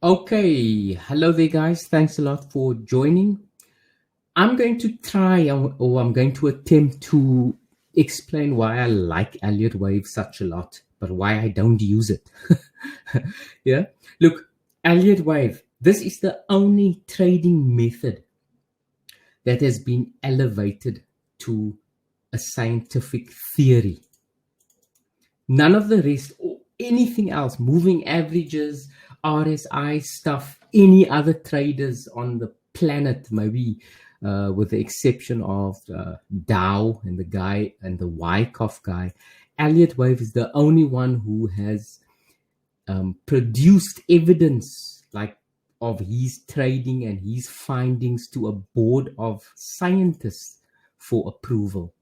Okay, hello there, guys. Thanks a lot for joining. I'm going to try, or I'm going to attempt to explain why I like Elliott Wave such a lot, but why I don't use it. Yeah, look, Elliott Wave, this is the only trading method that has been elevated to a scientific theory. None of the rest or anything else, moving averages, RSI stuff, any other traders on the planet, maybe with the exception of Dow and the guy and the Wyckoff guy, Elliott Wave is the only one who has produced evidence like of his trading and his findings to a board of scientists for approval.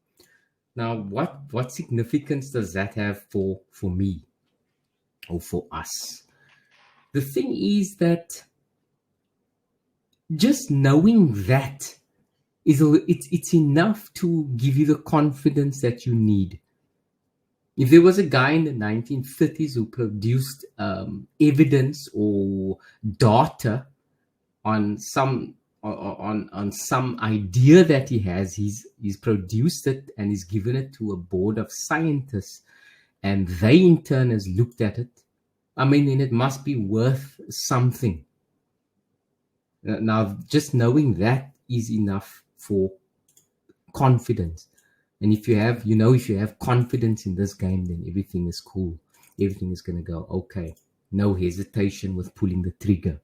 Now, what significance does that have for me or for us? The thing is that just knowing that it's enough to give you the confidence that you need. If there was a guy in the 1930s who produced evidence or data on some idea that he has, he's produced it and he's given it to a board of scientists, and they in turn has looked at it. I mean, then it must be worth something. Now, just knowing that is enough for confidence. And if you have confidence in this game, then everything is cool. Everything is going to go okay. No hesitation with pulling the trigger.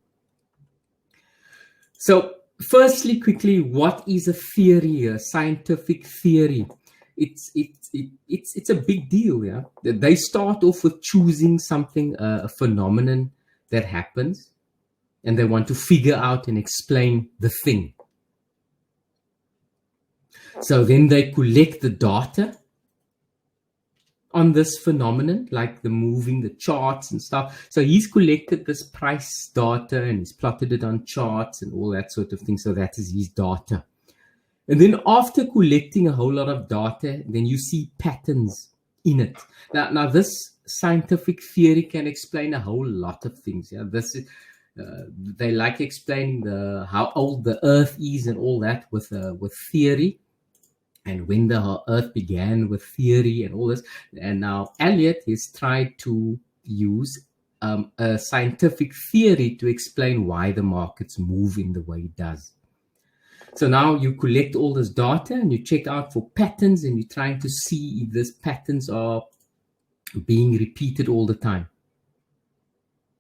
So, firstly, quickly, what is a theory, a scientific theory? It's a big deal, yeah. They start off with choosing something, a phenomenon that happens, and they want to figure out and explain the thing. So then they collect the data on this phenomenon, like the moving, the charts and stuff. So he's collected this price data and he's plotted it on charts and all that sort of thing. So that is his data. And then after collecting a whole lot of data, then you see patterns in it. Now this scientific theory can explain a whole lot of things. Yeah, this is, they like explaining how old the Earth is and all that with theory. And when the Earth began with theory and all this. And now Elliott has tried to use a scientific theory to explain why the markets move in the way it does. So now you collect all this data and you check out for patterns and you're trying to see if these patterns are being repeated all the time.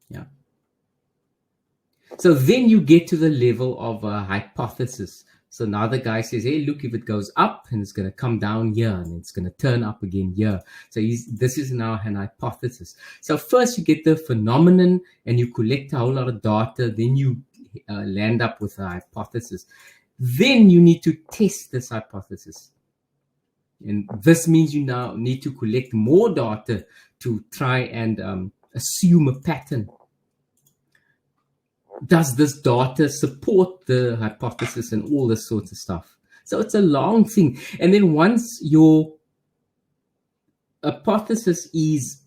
Yeah. So then you get to the level of a hypothesis. So now the guy says, hey, look, if it goes up and it's going to come down here and it's going to turn up again here. So this is now an hypothesis. So first you get the phenomenon and you collect a whole lot of data. Then you land up with a hypothesis. Then you need to test this hypothesis. And this means you now need to collect more data to try and assume a pattern. Does this data support the hypothesis and all this sorts of stuff? So it's a long thing. And then once your hypothesis is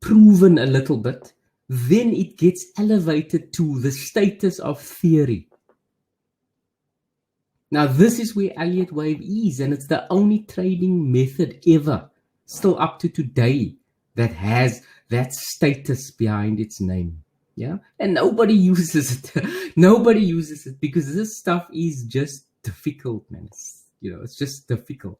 proven a little bit, then it gets elevated to the status of theory. Now, this is where Elliott Wave is, and it's the only trading method ever, still up to today, that has that status behind its name. Yeah, and nobody uses it. Nobody uses it because this stuff is just difficult, man. It's just difficult.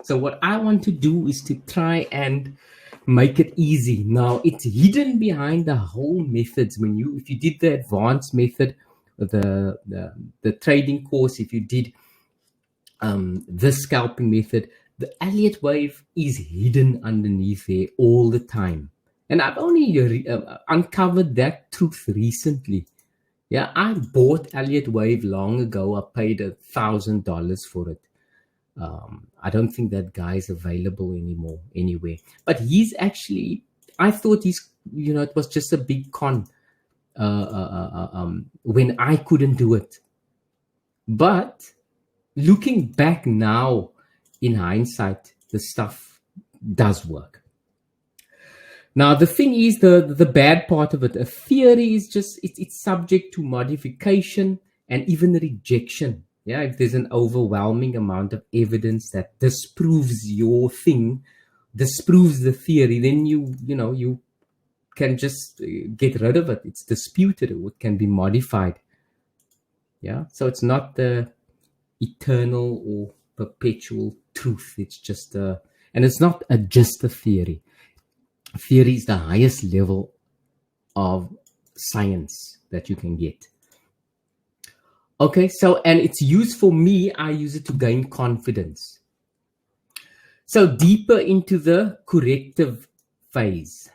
So what I want to do is to try and make it easy. Now it's hidden behind the whole methods. If you did the advanced method, the trading course, if you did the scalping method, the Elliott Wave is hidden underneath there all the time. And I've only uncovered that truth recently. Yeah, I bought Elliott Wave long ago. I paid $1,000 for it. I don't think that guy is available anymore anywhere. But he's actually, I thought it was just a big con when I couldn't do it. But looking back now, in hindsight, the stuff does work. Now, the thing is, the bad part of it, a theory is just, it's subject to modification and even rejection. Yeah, if there's an overwhelming amount of evidence that disproves your thing, disproves the theory, then you can just get rid of it. It's disputed, or it can be modified. Yeah, so it's not the eternal or perpetual truth. It's just and it's not just a theory. Theory is the highest level of science that you can get. Okay, so, and it's used for me, I use it to gain confidence. So deeper into the corrective phase.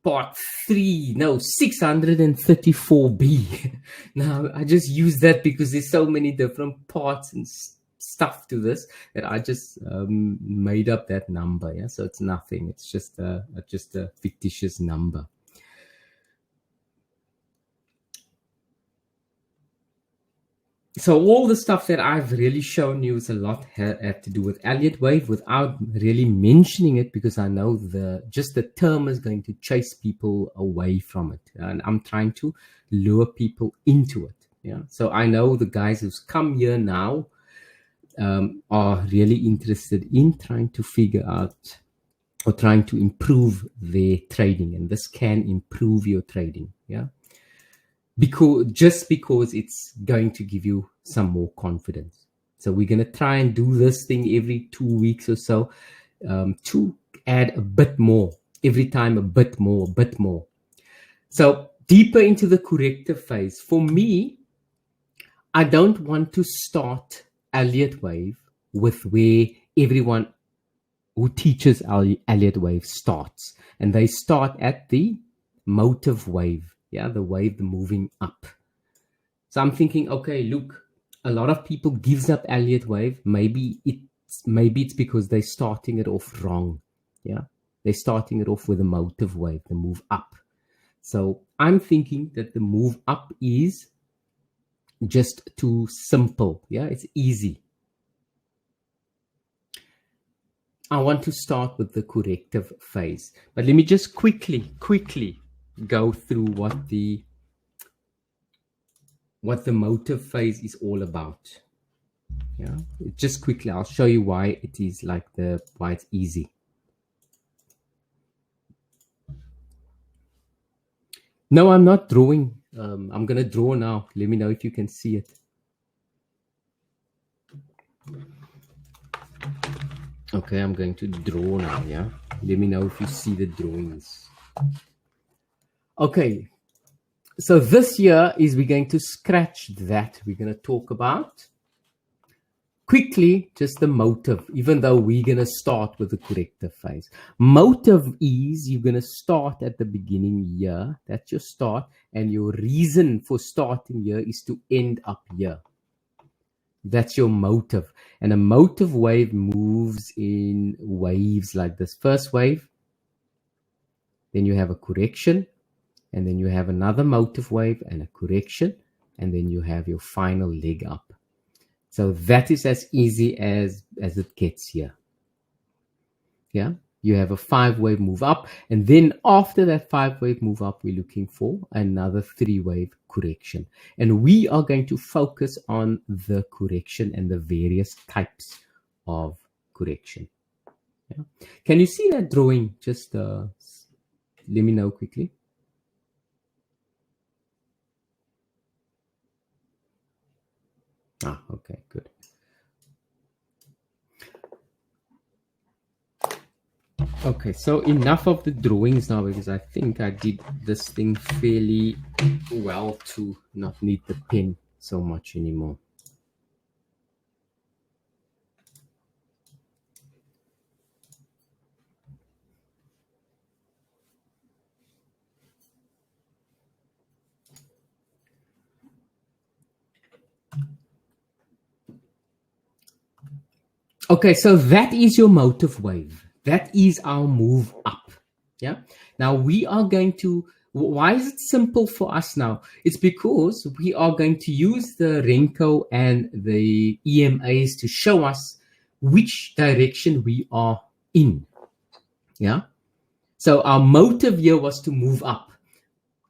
Part 3, no, 634B. Now, I just use that because there's so many different parts and stuff to this that I just made up that number. Yeah, so it's nothing. It's just a fictitious number. So all the stuff that I've really shown you is a lot have to do with Elliott wave without really mentioning it, because I know just the term is going to chase people away from it, and I'm trying to lure people into it. Yeah, so I know the guys who's come here now are really interested in trying to figure out or trying to improve their trading, and this can improve your trading. Yeah. Because it's going to give you some more confidence. So we're going to try and do this thing every 2 weeks or so, to add a bit more, every time a bit more. So deeper into the corrective phase. For me, I don't want to start Elliott wave with where everyone who teaches Elliott wave starts, and they start at the motive wave. Yeah, the wave moving up. So I'm thinking, okay, look, a lot of people gives up Elliott wave. Maybe it's because they're starting it off wrong. Yeah, they're starting it off with a motive wave, the move up. So I'm thinking that the move up is just too simple. Yeah, it's easy. I want to start with the corrective phase, but let me just quickly go through what the motive phase is all about. Yeah, just quickly, I'll show you why it is like why it's easy. No, I'm not drawing. I'm gonna draw now. Let me know if you can see it. Okay, I'm going to draw now. Yeah, let me know if you see the drawings. Okay, so this year we're going to scratch that. We're going to talk about quickly just the motive, even though we're going to start with the corrective phase. Motive is you're going to start at the beginning here. That's your start, and your reason for starting here is to end up here. That's your motive. And a motive wave moves in waves like this. First wave, then you have a correction, and then you have another motive wave and a correction, and then you have your final leg up. So that is as easy as it gets here. Yeah, you have a 5-wave move up, and then after that 5-wave move up, we're looking for another 3-wave correction. And we are going to focus on the correction and the various types of correction. Yeah. Can you see that drawing? Just let me know quickly. Ah, okay, good. Okay, so enough of the drawings now, because I think I did this thing fairly well to not need the pen so much anymore. Okay, so that is your motive wave. That is our move up. Yeah. Now we are going to, why is it simple for us now? It's because we are going to use the Renko and the EMAs to show us which direction we are in. Yeah. So our motive here was to move up.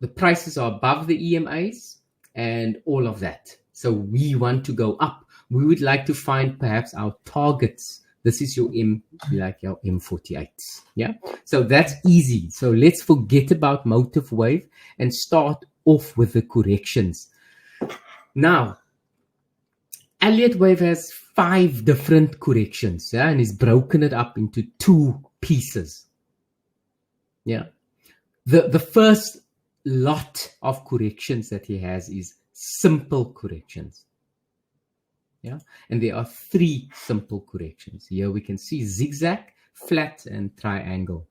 The prices are above the EMAs and all of that. So we want to go up. We would like to find perhaps our targets. This is your like your M48s. Yeah. So that's easy. So let's forget about motive wave and start off with the corrections. Now, Elliott wave has 5 different corrections, yeah, and he's broken it up into 2 pieces. Yeah. The first lot of corrections that he has is simple corrections. Yeah, and there are 3 simple corrections. Here we can see zigzag, flat, and triangle.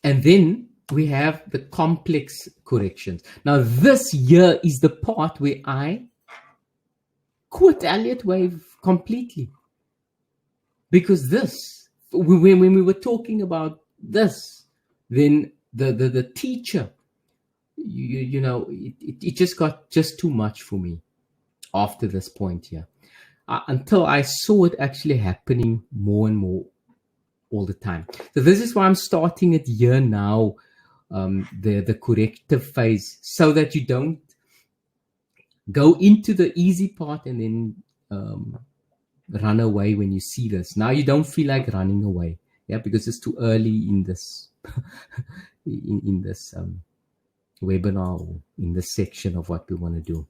And then we have the complex corrections. Now this here is the part where I quit Elliott wave completely. Because this, when we were talking about this, then the teacher, you know, it just got just too much for me after this point here. Until I saw it actually happening more and more all the time. So this is why I'm starting it here now, the corrective phase, so that you don't go into the easy part and then run away when you see this. Now you don't feel like running away, yeah, because it's too early in this in this webinar, or in this section of what we want to do.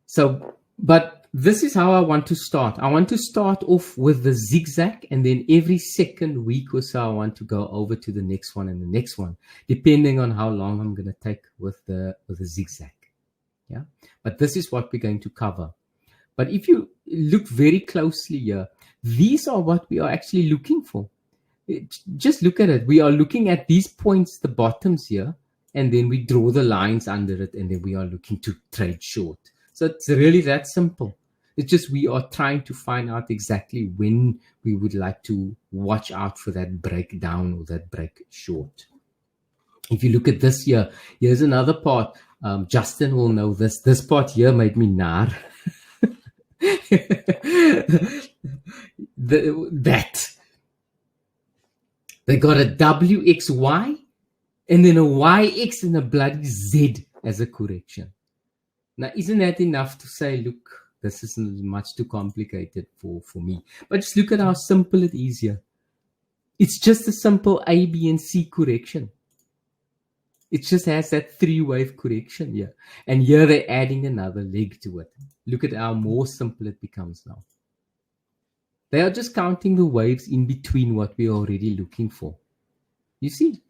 So, but this is how I want to start. I want to start off with the zigzag, and then every second week or so I want to go over to the next one and the next one, depending on how long I'm going to take with the zigzag. Yeah, but this is what we're going to cover. But if you look very closely here, these are what we are actually looking for. Just look at it. We are looking at these points, the bottoms here, and then we draw the lines under it, and then we are looking to trade short. So it's really that simple. It's just we are trying to find out exactly when we would like to watch out for that breakdown or that break short. If you look at this here, here's another part. Justin will know this. This part here made me nar. That. They got a WXY and then a YX and a bloody Z as a correction. Now, isn't that enough to say, look, this is much too complicated for me. But just look at how simple it is here. It's just a simple A, B, and C correction. It just has that 3-wave correction here. And here they're adding another leg to it. Look at how more simple it becomes now. They are just counting the waves in between what we're already looking for. You see?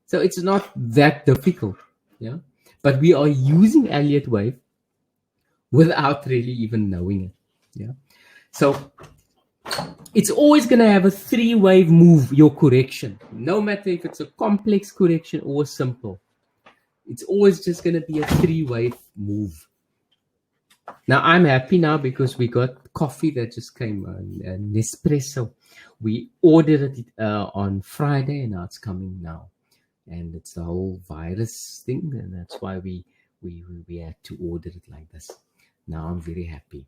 So it's not that difficult. Yeah. But we are using Elliott wave without really even knowing it. Yeah. So it's always going to have a 3-wave move, your correction. No matter if it's a complex correction or a simple. It's always just going to be a 3-wave move. Now, I'm happy now because we got coffee that just came, Nespresso. We ordered it on Friday, and now it's coming now. And it's the whole virus thing, and that's why we had to order it like this. Now I'm very happy.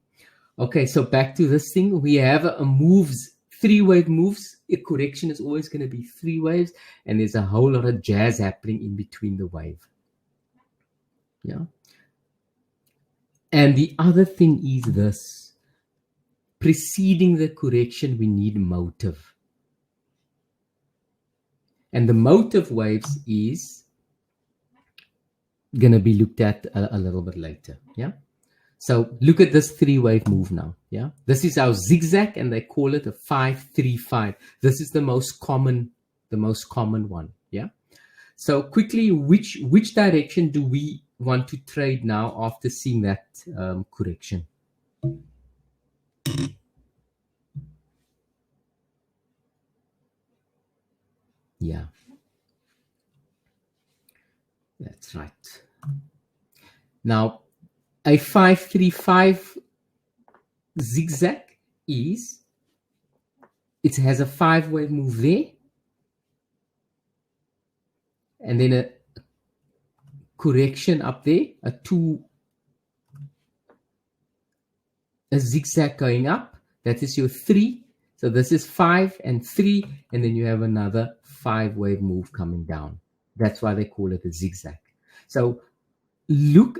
Okay, so back to this thing. We have a moves, 3-wave moves. A correction is always going to be 3 waves, and there's a whole lot of jazz happening in between the wave. Yeah. And the other thing is this. Preceding the correction, we need motive. And the motive waves is going to be looked at a little bit later. Yeah. So look at this 3-wave move now. Yeah. This is our zigzag, and they call it a 5-3-5. This is the most common one. Yeah. So quickly, which direction do we want to trade now after seeing that correction? Yeah. That's right. Now, a 5-3-5 zigzag is, it has a 5-wave move there, and then a correction up there, a 2 a zigzag going up. That is your 3. So this is 5 and 3, and then you have another 5-wave move coming down. That's why they call it a zigzag. So look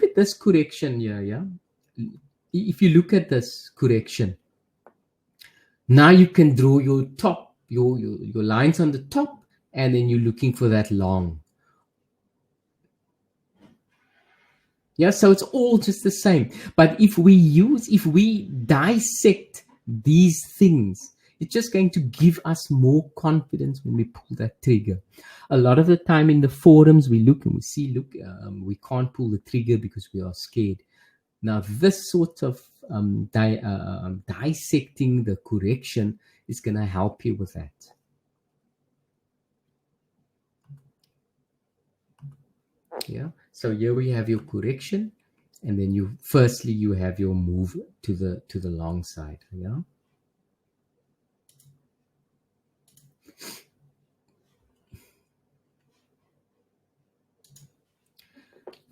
at this correction here. Yeah, if you look at this correction, now you can draw your top, your lines on the top, and then you're looking for that long. Yeah, so it's all just the same. But if we dissect these things, it's just going to give us more confidence when we pull that trigger. A lot of the time in the forums, we look and we see, we can't pull the trigger because we are scared. Now, this sort of dissecting the correction is going to help you with that. Yeah. So here we have your correction, and then you have your move to the long side. Yeah.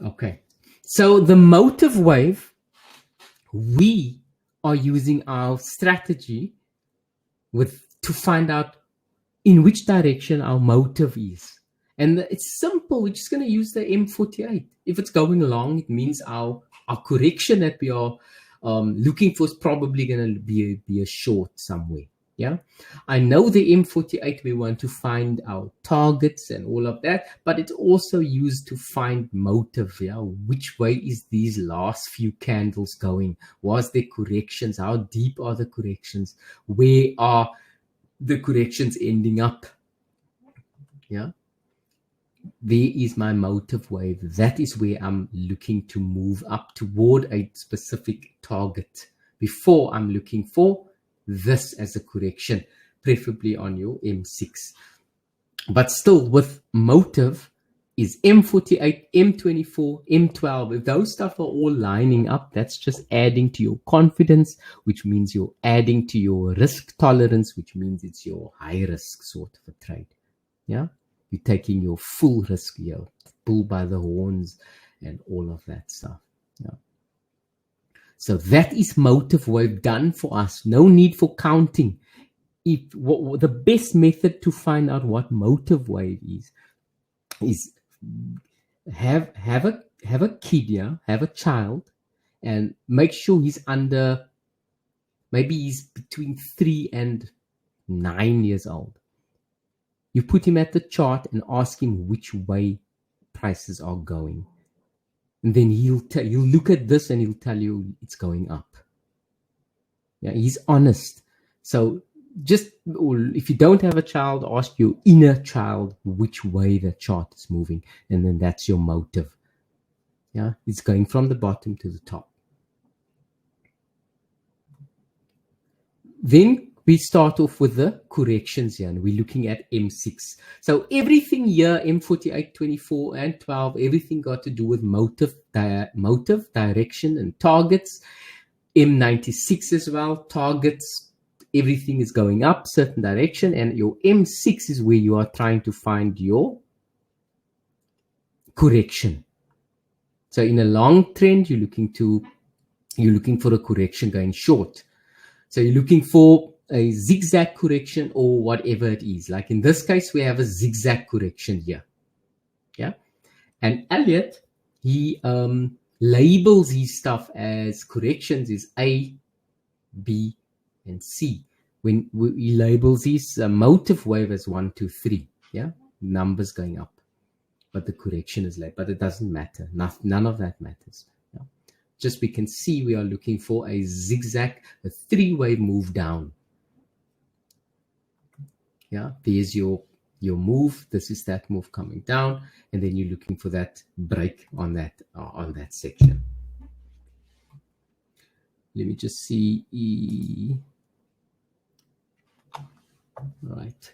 Okay. So the motive wave, we are using our strategy to find out in which direction our motive is. And it's simple. We're just going to use the M48. If it's going long, it means our correction that we are looking for is probably going to be a short somewhere. Yeah, I know the M48, we want to find our targets and all of that, but it's also used to find motive. Yeah, which way is these last few candles going? Was there corrections? How deep are the corrections? Where are the corrections ending up? Yeah, there is my motive wave. That is where I'm looking to move up toward a specific target before I'm looking for this as a correction, preferably on your M6. But still, with motive is M48, M24, M12. If those stuff are all lining up, that's just adding to your confidence, which means you're adding to your risk tolerance, which means it's your high risk sort of a trade. Yeah, you're taking your full risk here, bull by the horns and all of that stuff. Yeah. So that is motive wave done for us. No need for counting. The best method to find out what motive wave is have a kid, yeah, have a child, and make sure he's under, maybe he's between 3 and 9 years old. You put him at the chart and ask him which way prices are going. And then he'll look at this and he'll tell you it's going up. Yeah, he's honest. So just, if you don't have a child, ask your inner child which way the chart is moving, and then that's your motive. Yeah, it's going from the bottom to the top. Then we start off with the corrections here, and we're looking at M6. So everything here, M48, 24, and 12, everything got to do with motive, direction, and targets. M96 as well, targets, everything is going up, certain direction, and your M6 is where you are trying to find your correction. So in a long trend, you're looking for a correction going short. So you're looking for a zigzag correction or whatever it is. Like in this case, we have a zigzag correction here. Yeah. And Elliot, he labels his stuff as corrections is A, B, and C. When he labels his motive wave as 1, 2, 3. Yeah. Numbers going up. But the correction is late. But it doesn't matter. None of that matters. Yeah. Just we can see we are looking for a zigzag, a 3-wave move down. Yeah, there's your move. This is that move coming down, and then you're looking for that break on that section. Let me just see. Right.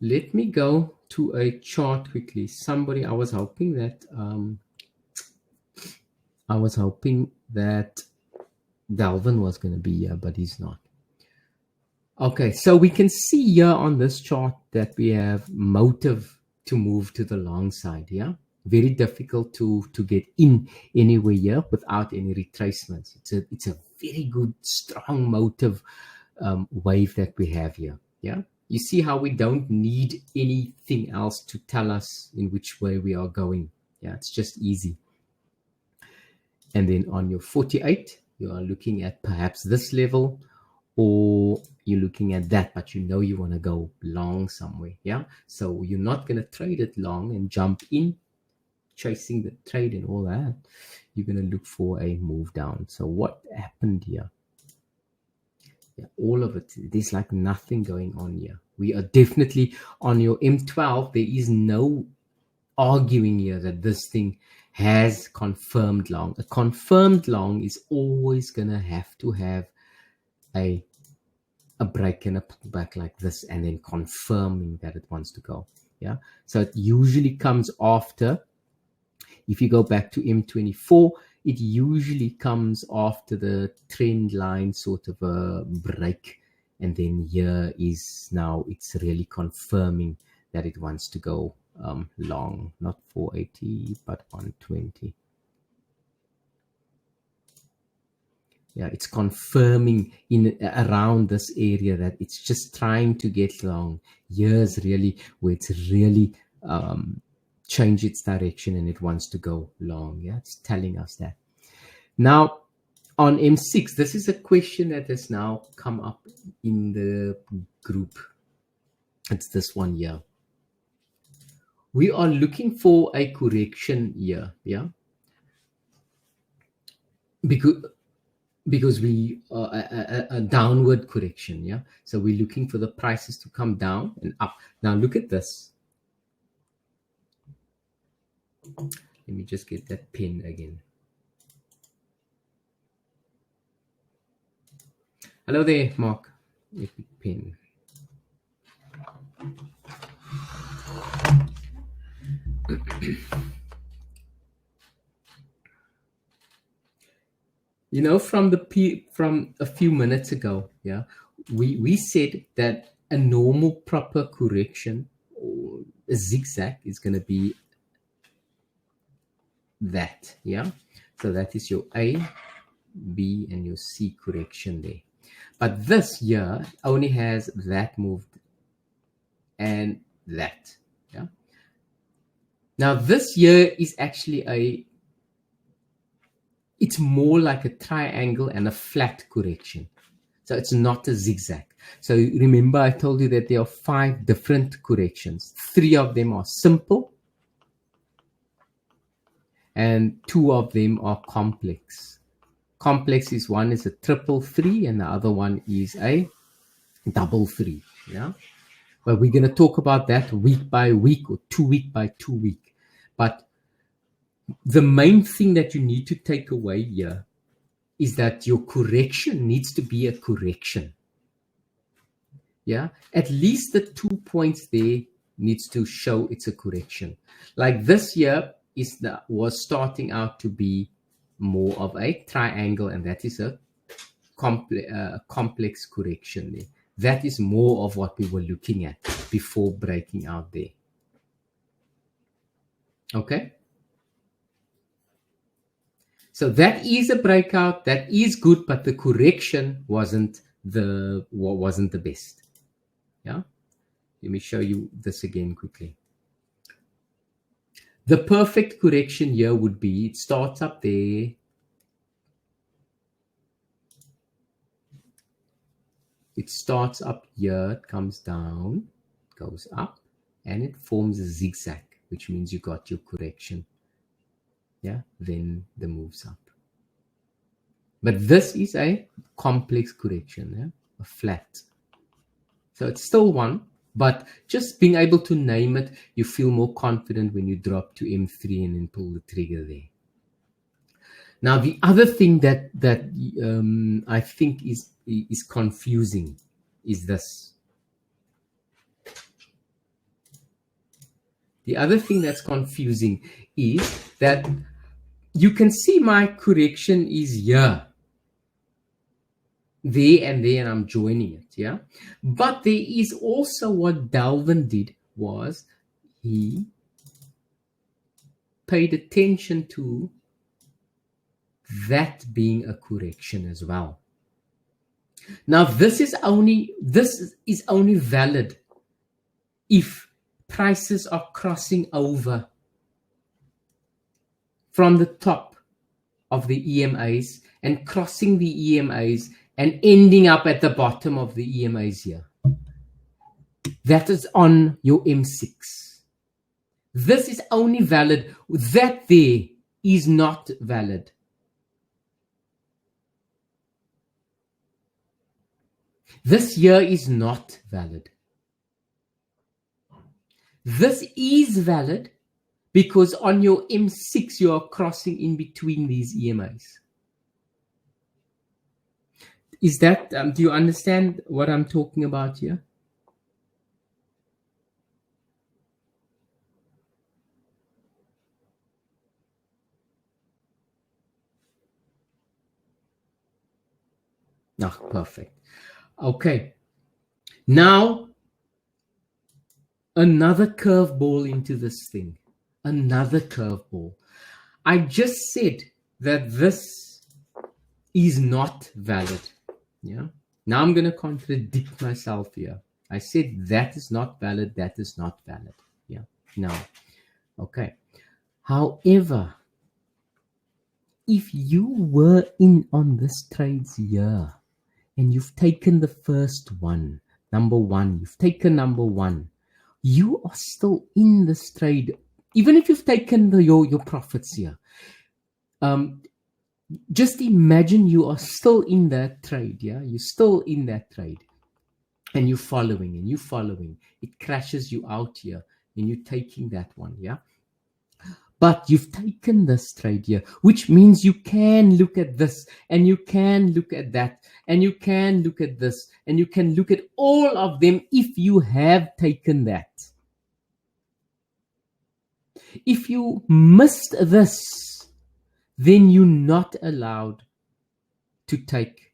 Let me go to a chart quickly. I was hoping that Dalvin was going to be here, but he's not. Okay, so we can see here on this chart that we have motive to move to the long side. Yeah, Very difficult to get in anywhere here without any retracements. It's a very good strong motive wave that we have here. Yeah, you see how we don't need anything else to tell us in which way we are going. Yeah, it's just easy. And then on your 48, you are looking at perhaps this level, or you're looking at that, but you know you want to go long somewhere. Yeah, so you're not going to trade it long and jump in chasing the trade and all that. You're going to look for a move down. So what happened here? Yeah, all of it, there's like nothing going on here. We are definitely on your M12. There is no arguing here that this thing has confirmed long. A confirmed long is always going to have a break and a pullback like this, and then confirming that it wants to go. Yeah, so it usually comes after. If you go back to M24, it usually comes after the trend line sort of a break, and then here is now it's really confirming that it wants to go long, not 480 but 120. Yeah, it's confirming in around this area that it's just trying to get long. Here's really where it's really change its direction and it wants to go long. Yeah, it's telling us that. Now on M6, this is a question that has now come up in the group. It's this one here. We are looking for a correction here. Yeah, because we a downward correction. Yeah, so we're looking for the prices to come down and up. Now look at this. Let me just get that pen again. Hello there, Mark. Epic pen. You know, from a few minutes ago, yeah, we said that a normal proper correction or a zigzag is going to be that. Yeah, so that is your A, B, and your C correction there. But this here only has that moved and that. Yeah. Now this here is actually it's more like a triangle and a flat correction. So it's not a zigzag. So remember I told you that there are 5 different corrections. 3 of them are simple and 2 of them are complex. Complex is one is a 333 and the other one is a 333. Yeah, but we're going to talk about that week by week or 2 week by 2 week. But the main thing that you need to take away here is that your correction needs to be a correction. Yeah, at least the 2 points there needs to show it's a correction. Like this here was starting out to be more of a triangle, and that is a complex correction there. That is more of what we were looking at before breaking out there. Okay, so that is a breakout, that is good, but the correction wasn't the best. Yeah, let me show you this again quickly. The perfect correction here would be it starts up there, it starts up here, it comes down, goes up, and it forms a zigzag, which means you got your correction. Yeah, then the moves up. But this is a complex correction, yeah, a flat. So it's still one, but just being able to name it, you feel more confident when you drop to M3 and then pull the trigger there. Now, the other thing that I think is confusing is this. The other thing that's confusing is that you can see my correction is here, there and there, and I'm joining it, yeah? But there is also what Dalvin did was he paid attention to that being a correction as well. Now, this is only valid if prices are crossing over from the top of the EMAs and crossing the EMAs and ending up at the bottom of the EMAs here. That is on your M6. This is only valid. That there is not valid. This here is not valid. This is valid because on your M6 you are crossing in between these EMAs. Is that, do you understand what I'm talking about here? Oh, perfect. Okay. Now, another curveball into this thing. Another curveball. I just said that this is not valid. Yeah. Now I'm going to contradict myself here. I said that is not valid. That is not valid. Yeah. Now, okay. However, if you were in on this trades here and you've taken the first one, number one, you've taken number one, you are still in this trade, even if you've taken your profits here. Just imagine you are still in that trade, yeah? You're still in that trade. And you're following, and you're following. It crashes you out here, and you're taking that one, yeah? But you've taken this trade here, which means you can look at this, and you can look at that, and you can look at this, and you can look at all of them if you have taken that. If you missed this, then you're not allowed to take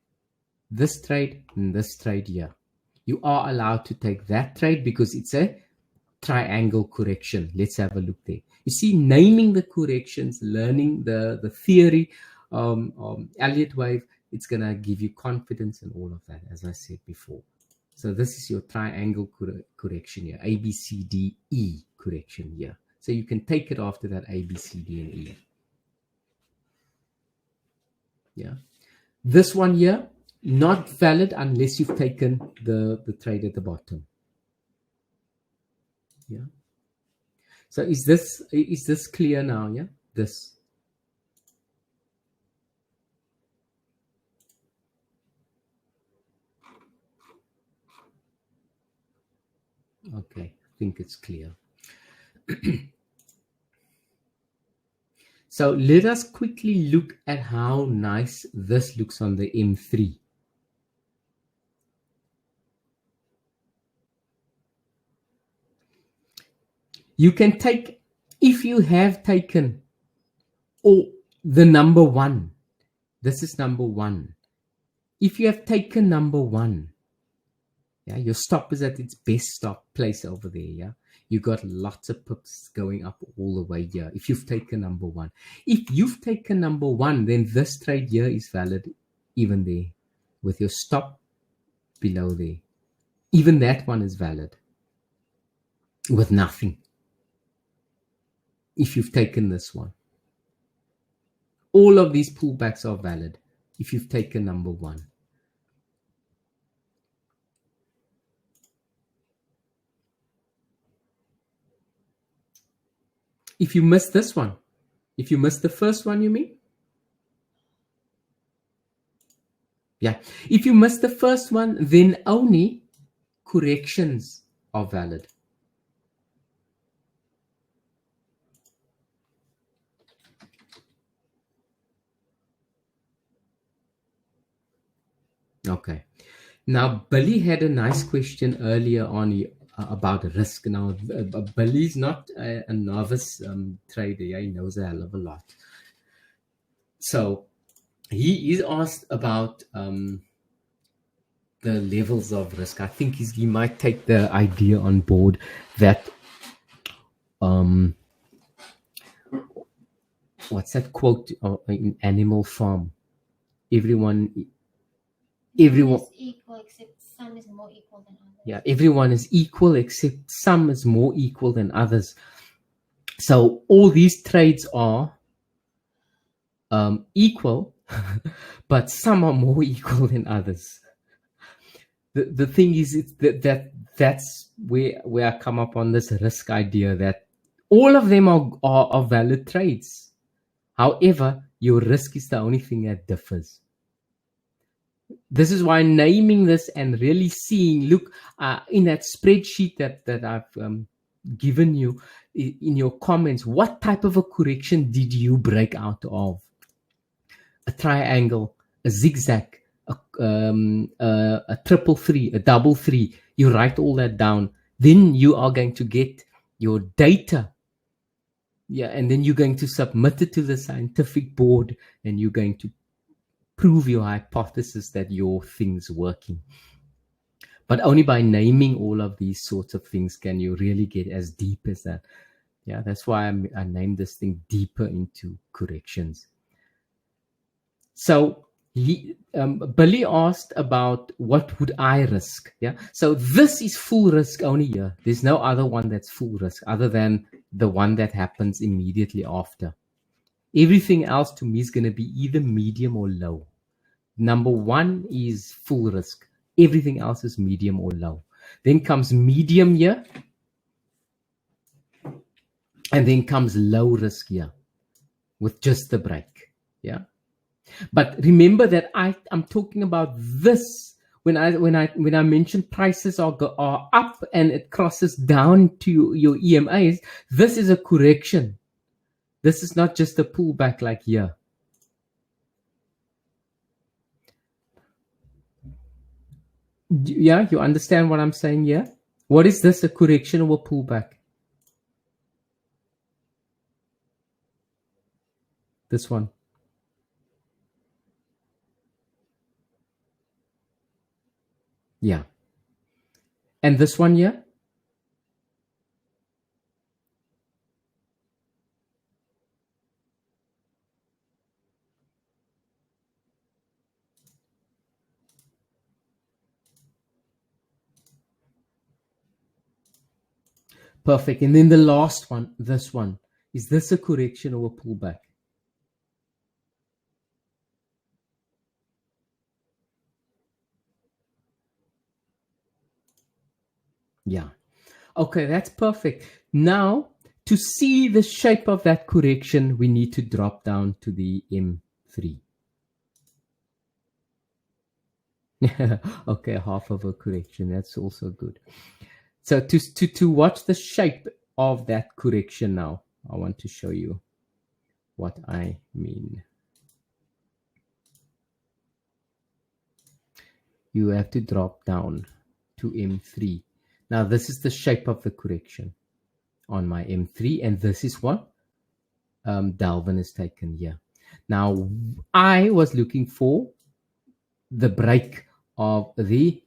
this trade and this trade here. You are allowed to take that trade because it's a triangle correction. Let's have a look there. You see, naming the corrections, learning the theory, Elliott wave, it's going to give you confidence and all of that, as I said before. So this is your triangle correction here, A, B, C, D, E correction here. So you can take it after that A, B, C, D, and E. Yeah. This one here, not valid unless you've taken the trade at the bottom. Yeah. So is this clear now? Yeah. This. Okay, I think it's clear. So let us quickly look at how nice this looks on the M3. You can take, if you have taken the number one, this is number one. If you have taken number one, yeah, your stop is at its best stop place over there, yeah. You got lots of pips going up all the way here if you've taken number one. If you've taken number one, then this trade here is valid even there with your stop below there. Even that one is valid with nothing if you've taken this one. All of these pullbacks are valid if you've taken number one. If you miss this one, if you miss the first one, you mean? Yeah. If you miss the first one, then only corrections are valid. Okay. Now, Billy had a nice question earlier on about risk. Now, Billy's not a novice trader. Yeah, he knows a hell of a lot. So he is asked about the levels of risk. I think he might take the idea on board that what's that quote in Animal Farm? Everyone is equal except some is more equal than others. Yeah, everyone is equal except some is more equal than others. So all these trades are equal, but some are more equal than others. The thing is, it's that's where I come up on this risk idea that all of them are valid trades. However, your risk is the only thing that differs. This is why naming this and really seeing, look, in that spreadsheet that I've given you in your comments, what type of a correction did you break out of? A triangle, a zigzag, a triple three, a double three. You write all that down. Then you are going to get your data. Yeah, and then you're going to submit it to the scientific board and you're going to prove your hypothesis that your thing's working. But only by naming all of these sorts of things can you really get as deep as that. Yeah, that's why I named this thing deeper into corrections. So Billy asked about what would I risk. Yeah, so this is full risk only here. There's no other one that's full risk other than the one that happens immediately after. Everything else to me is going to be either medium or low. Number one is full risk. Everything else is medium or low. Then comes medium here. And then comes low risk here with just the break. Yeah. But remember that I'm talking about this when I mention prices are up and it crosses down to your EMAs. This is a correction. This is not just a pullback like here. Yeah, you understand what I'm saying here? What is this, a correction or a pullback? This one. Yeah. And this one here? Perfect. And then the last one, this one. Is this a correction or a pullback? Yeah. Okay, that's perfect. Now, to see the shape of that correction, we need to drop down to the M3. Okay, half of a correction. That's also good. So to watch the shape of that correction now, I want to show you what I mean. You have to drop down to M3. Now, this is the shape of the correction on my M3, and this is what Dalvin has taken here. Now, I was looking for the break of the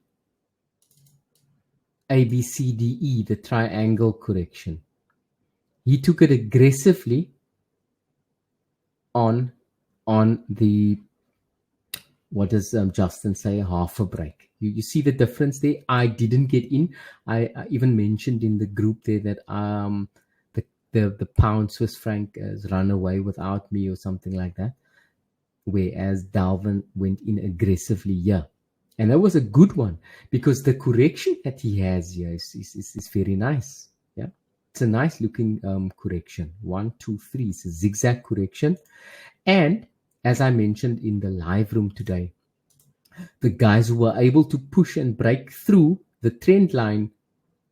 ABCDE, the triangle correction. He took it aggressively on the, what does Justin say, half a break. You see the difference there? I didn't get in. I even mentioned in the group there that the pound Swiss franc has run away without me or something like that. Whereas Dalvin went in aggressively here. And that was a good one because the correction that he has here is very nice. Yeah, it's a nice looking correction. 1, 2, 3. It's a zigzag correction. And as I mentioned in the live room today, the guys who were able to push and break through the trend line,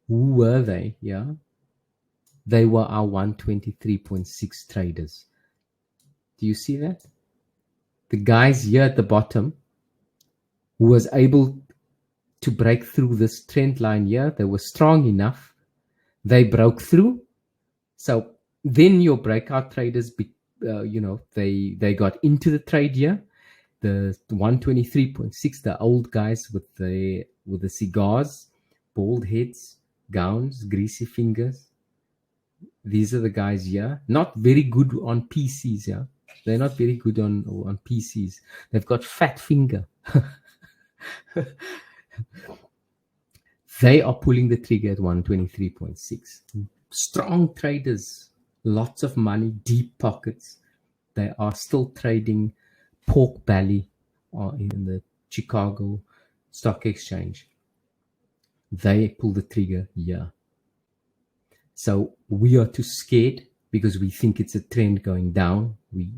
who were they? Yeah, they were our 123.6 traders. Do you see that? The guys here at the bottom who was able to break through this trend line here, they were strong enough. They broke through. So then your breakout traders, they got into the trade here. The 123.6, the old guys with the cigars, bald heads, gowns, greasy fingers. These are the guys here. Not very good on PCs, yeah. They're not very good on PCs. They've got fat finger. They are pulling the trigger at 123.6. Strong traders, lots of money, deep pockets. They are still trading pork belly in the Chicago Stock Exchange. They pull the trigger here. So we are too scared because we think it's a trend going down. We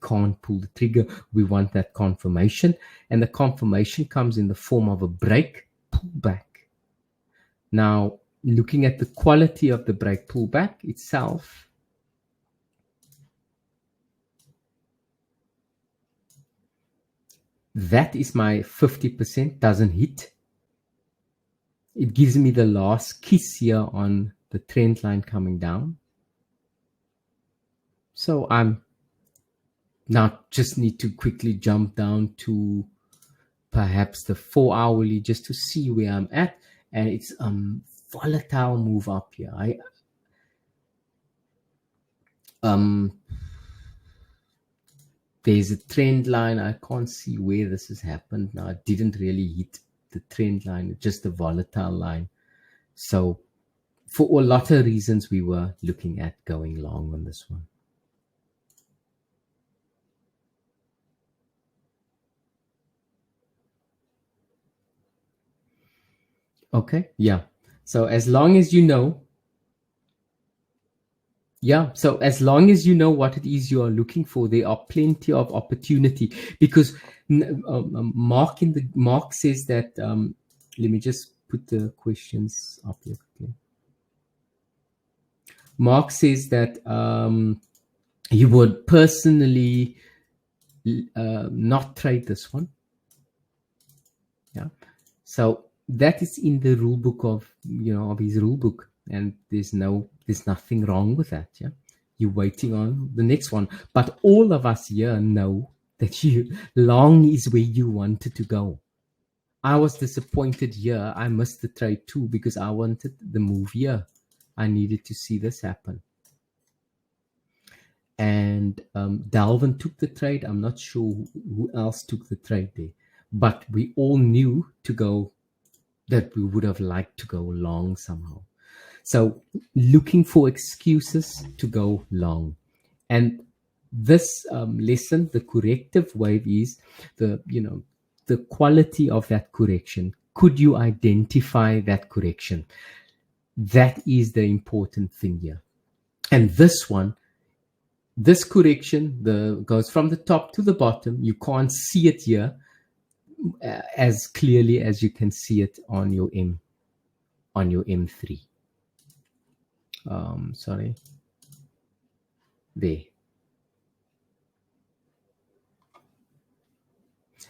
can't pull the trigger. We want that confirmation. And the confirmation comes in the form of a break, pullback. Now, looking at the quality of the break pullback itself, that is my 50%, doesn't hit. It gives me the last kiss here on the trend line coming down. So I'm now just need to quickly jump down to perhaps the 4 hourly just to see where I'm at. And it's volatile move up here. There's a trend line. I can't see where this has happened. Now, it didn't really hit the trend line, just a volatile line. So for a lot of reasons, we were looking at going long on this one. Okay, yeah. So as long as you know, so as long as you know what it is you are looking for, there are plenty of opportunity. Because Mark says that. Let me just put the questions up here quickly. Mark says that he would personally not trade this one. Yeah, so that is in the rule book of his rule book, and there's nothing wrong with that. Yeah, you're waiting on the next one, but all of us here know that long is where you wanted to go. I was disappointed here. I missed the trade too because I wanted the move here. I needed to see this happen. And Dalvin took the trade. I'm not sure who else took the trade there, but we all knew to go that we would have liked to go long somehow. So looking for excuses to go long. And this lesson, the corrective wave, is the quality of that correction. Could you identify that correction? That is the important thing here. And this correction goes from the top to the bottom. You can't see it here as clearly as you can see it on your M3. Sorry. There.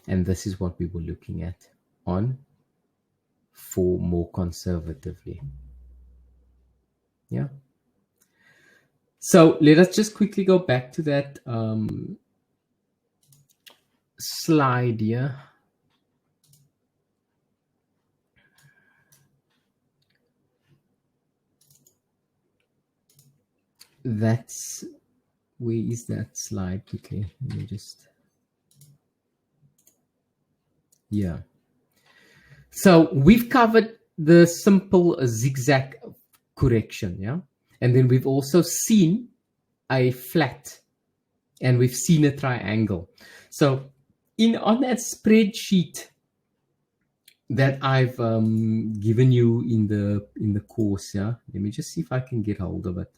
And this is what we were looking at for more conservatively. Yeah. So let us just quickly go back to that slide here. That's, where is that slide quickly? Let me just, yeah. So we've covered the simple zigzag correction, yeah? And then we've also seen a flat and we've seen a triangle. So on that spreadsheet that I've given you in the course, yeah? Let me just see if I can get hold of it.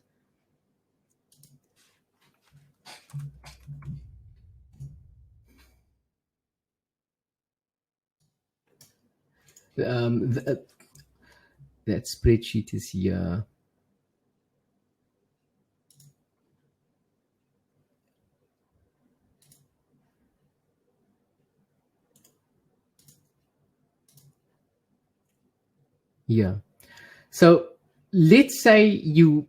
That spreadsheet is here. Yeah. So let's say you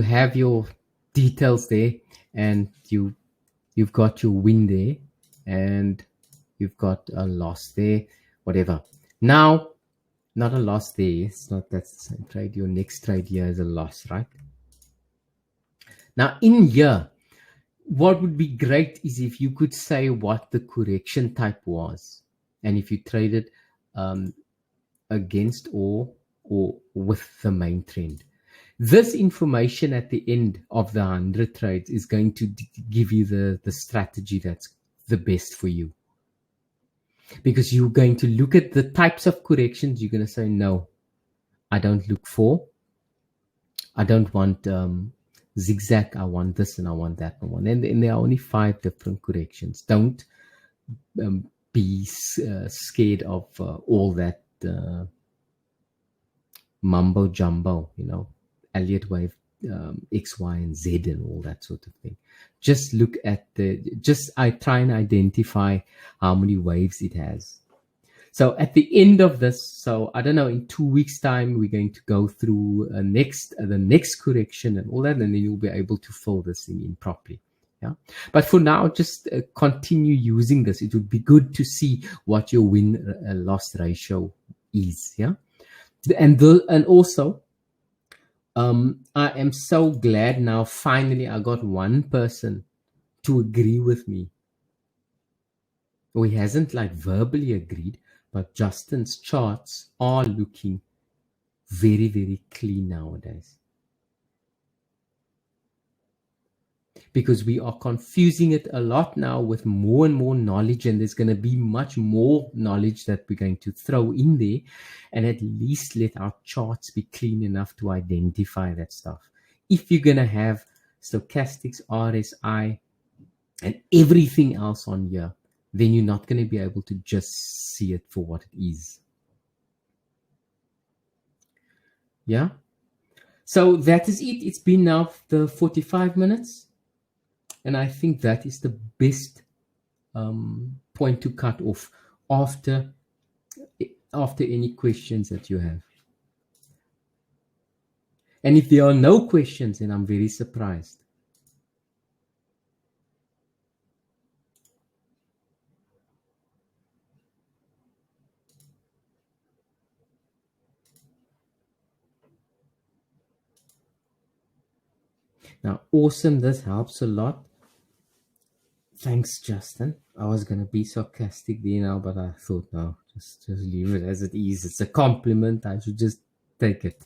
have your details there, and you've got your win there, and you've got a loss there, whatever. Now Not a loss there. It's not that's the same trade. Your next trade here is a loss, right? Now in here, what would be great is if you could say what the correction type was, and if you traded against or with the main trend. This information at the end of the 100 trades is going to give you the strategy that's the best for you. Because you're going to look at the types of corrections. You're going to say, no, I don't look for. I don't want zigzag. I want this and I want that one. And there are only 5 different corrections. Don't be scared of all that mumbo jumbo, Elliott wave, X, Y, and Z, and all that sort of thing. Just look at I try and identify how many waves it has. So at the end of this, so I don't know, in 2 weeks' time, we're going to go through the next correction and all that, and then you'll be able to fill this thing in properly. Yeah. But for now, just continue using this. It would be good to see what your win-loss ratio is. Yeah. And also, I am so glad now, finally, I got one person to agree with me. Well, he hasn't like verbally agreed, but Justin's charts are looking very, very clean nowadays. Because we are confusing it a lot now with more and more knowledge, and there's going to be much more knowledge that we're going to throw in there, and at least let our charts be clean enough to identify that stuff. If you're going to have stochastics, RSI, and everything else on here, then you're not going to be able to just see it for what it is. Yeah. So that is it. It's been now the 45 minutes. And I think that is the best point to cut off after any questions that you have. And if there are no questions, then I'm very surprised. Now, awesome. This helps a lot. Thanks, Justin. I was going to be sarcastic there now, but I thought, no, just leave it as it is. It's a compliment. I should just take it.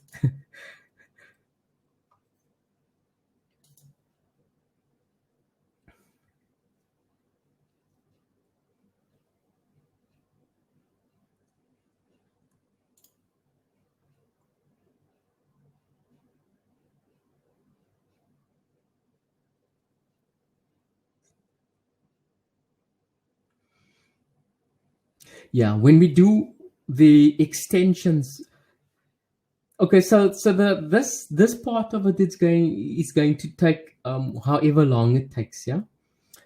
Yeah, when we do the extensions, okay, so this part of it is going to take however long it takes. Yeah,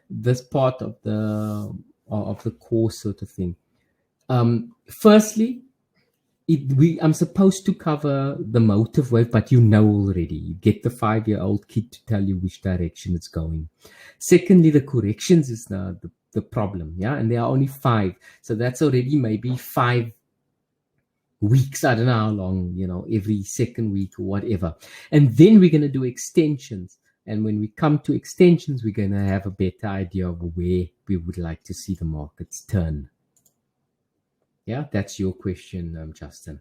this part of the course sort of thing. Firstly, I'm supposed to cover the motive wave, but you know already. You get the 5-year-old kid to tell you which direction it's going. Secondly, the corrections is the problem, yeah, and there are only 5, so that's already maybe 5 weeks. I don't know how long, every second week or whatever. And then we're going to do extensions. And when we come to extensions, we're going to have a better idea of where we would like to see the markets turn. Yeah, that's your question, Justin.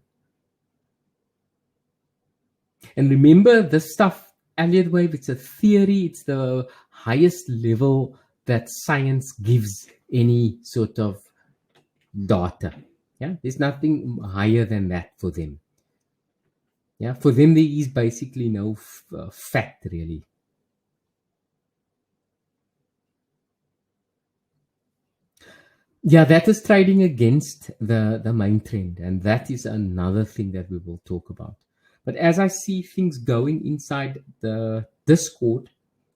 And remember, this stuff, Elliott wave, it's a theory. It's the highest level that science gives any sort of data. Yeah, there's nothing higher than that for them. Yeah, for them, there is basically no fact, really. Yeah, that is trading against the main trend, and that is another thing that we will talk about. But as I see things going inside the Discord,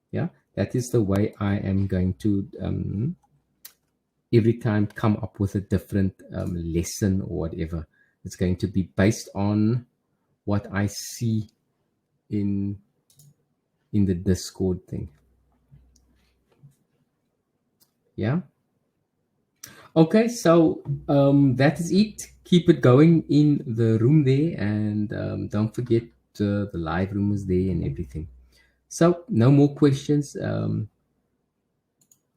yeah, that is the way I am going to every time come up with a different lesson or whatever. It's going to be based on what I see in the Discord thing. Yeah. Okay, so that is it. Keep it going in the room there, and don't forget the live room is there and everything. So, no more questions.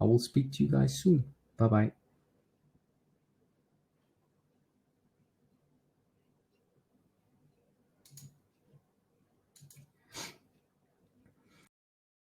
I will speak to you guys soon. Bye bye.